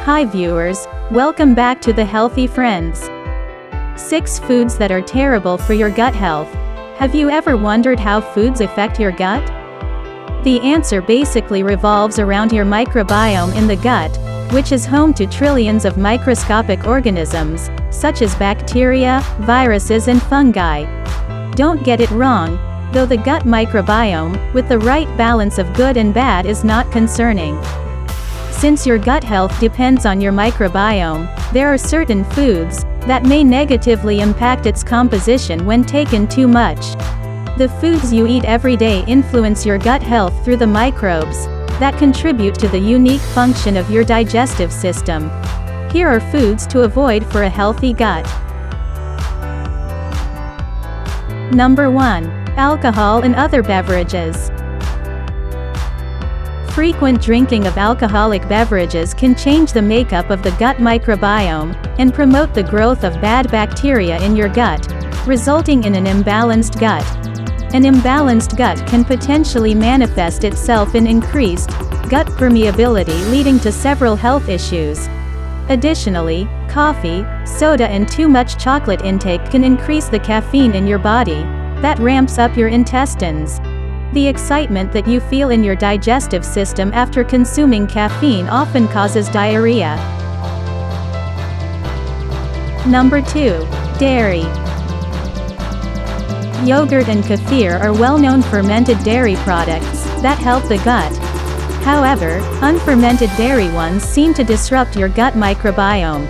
Hi viewers, welcome back to the Healthy Friends. 6 foods that are terrible for your gut health. Have you ever wondered how foods affect your gut? The answer basically revolves around your microbiome in the gut, which is home to trillions of microscopic organisms, such as bacteria, viruses and fungi. Don't get it wrong, though the gut microbiome, with the right balance of good and bad, is not concerning. Since your gut health depends on your microbiome, there are certain foods that may negatively impact its composition when taken too much. The foods you eat every day influence your gut health through the microbes that contribute to the unique function of your digestive system. Here are foods to avoid for a healthy gut. Number 1. Alcohol and other beverages. Frequent drinking of alcoholic beverages can change the makeup of the gut microbiome and promote the growth of bad bacteria in your gut, resulting in an imbalanced gut. An imbalanced gut can potentially manifest itself in increased gut permeability, leading to several health issues. Additionally, coffee, soda and too much chocolate intake can increase the caffeine in your body. That ramps up your intestines. The excitement that you feel in your digestive system after consuming caffeine often causes diarrhea. Number 2. Dairy. Yogurt and kefir are well-known fermented dairy products that help the gut. However, unfermented dairy ones seem to disrupt your gut microbiome.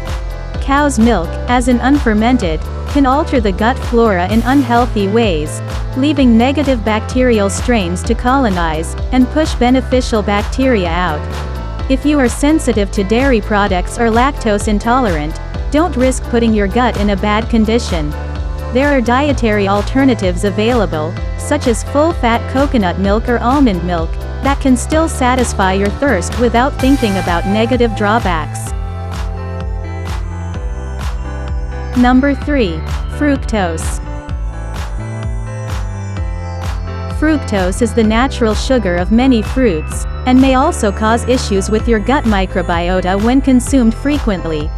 Cow's milk, as in unfermented, can alter the gut flora in unhealthy ways, leaving negative bacterial strains to colonize and push beneficial bacteria out. If you are sensitive to dairy products or lactose intolerant, don't risk putting your gut in a bad condition. There are dietary alternatives available, such as full-fat coconut milk or almond milk, that can still satisfy your thirst without thinking about negative drawbacks. Number 3. Fructose. Fructose is the natural sugar of many fruits, and may also cause issues with your gut microbiota when consumed frequently.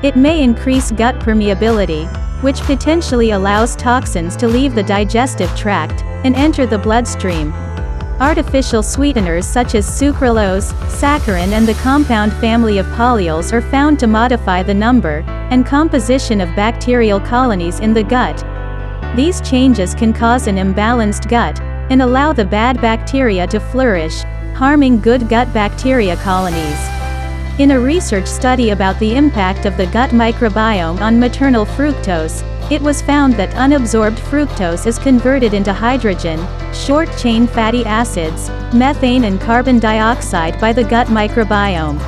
It may increase gut permeability, which potentially allows toxins to leave the digestive tract and enter the bloodstream. Artificial sweeteners such as sucralose, saccharin and the compound family of polyols are found to modify the number and composition of bacterial colonies in the gut. These changes can cause an imbalanced gut and allow the bad bacteria to flourish, harming good gut bacteria colonies. In a research study about the impact of the gut microbiome on maternal fructose, it was found that unabsorbed fructose is converted into hydrogen, short-chain fatty acids, methane and carbon dioxide by the gut microbiome.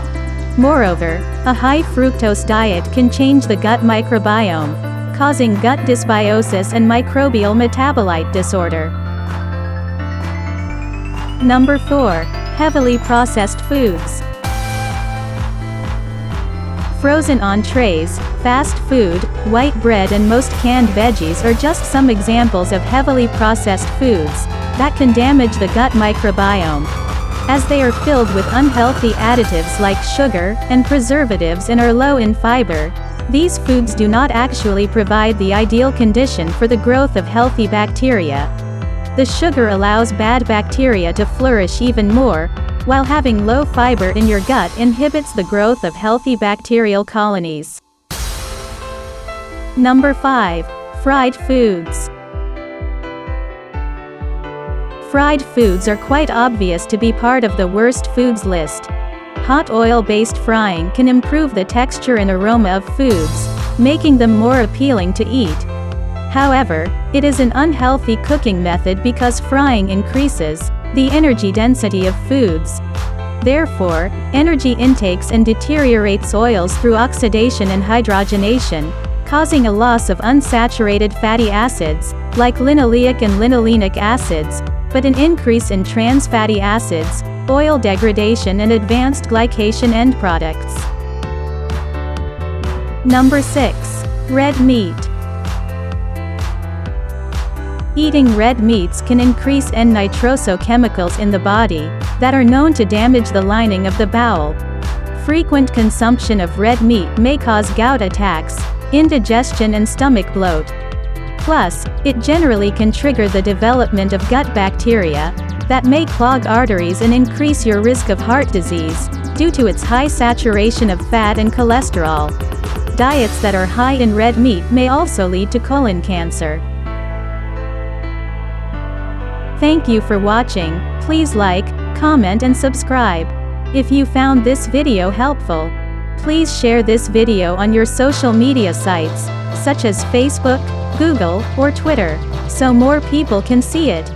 Moreover, a high fructose diet can change the gut microbiome, causing gut dysbiosis and microbial metabolite disorder. Number 4. Heavily processed foods. Frozen entrees, fast food, white bread and most canned veggies are just some examples of heavily processed foods that can damage the gut microbiome. As they are filled with unhealthy additives like sugar and preservatives and are low in fiber, these foods do not actually provide the ideal condition for the growth of healthy bacteria. The sugar allows bad bacteria to flourish even more, while having low fiber in your gut inhibits the growth of healthy bacterial colonies. Number 5. Fried foods. Fried foods are quite obvious to be part of the worst foods list. Hot oil-based frying can improve the texture and aroma of foods, making them more appealing to eat. However, it is an unhealthy cooking method because frying increases the energy density of foods. Therefore, energy intakes and deteriorates oils through oxidation and hydrogenation, causing a loss of unsaturated fatty acids, like linoleic and linolenic acids, but an increase in trans fatty acids, oil degradation and advanced glycation end products. Number 6. Red meat. Eating red meats can increase N-nitroso chemicals in the body that are known to damage the lining of the bowel. Frequent consumption of red meat may cause gout attacks, indigestion and stomach bloat. Plus, it generally can trigger the development of gut bacteria that may clog arteries and increase your risk of heart disease, due to its high saturation of fat and cholesterol. Diets that are high in red meat may also lead to colon cancer. Thank you for watching. Please like, comment and subscribe. If you found this video helpful, please share this video on your social media sites, such as Facebook, Google, or Twitter, so more people can see it.